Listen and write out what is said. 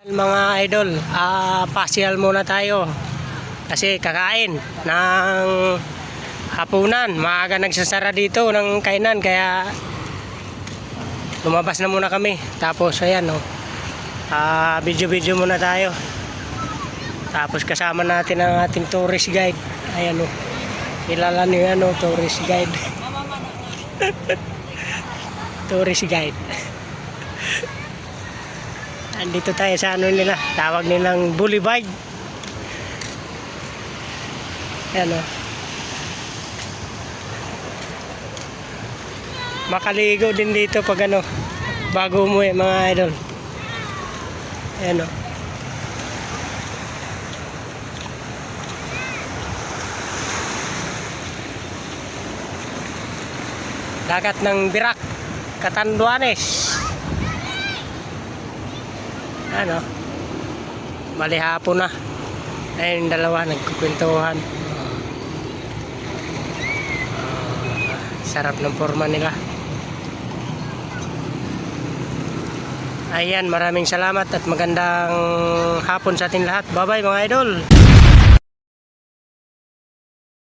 Mga idol, pasyal muna tayo kasi kakain ng hapunan. Maaga nagsasara dito ng kainan kaya lumabas na muna kami. Tapos ayan video muna tayo. Tapos kasama natin ang ating tourist guide. Ayan kilala niyo yan tourist guide. Tourist guide. Andito tayo sa nila, tawag nilang boulevard. Ayan makaligo din dito pag bago umuwi mga idol. Ayan dagat ng Birak, Catanduanes. Mali hapon na. Ayun dalawa nagkukwentuhan. Sarap ng forma nila. Ayan, maraming salamat at magandang hapon sa ating lahat. Bye bye mga idol.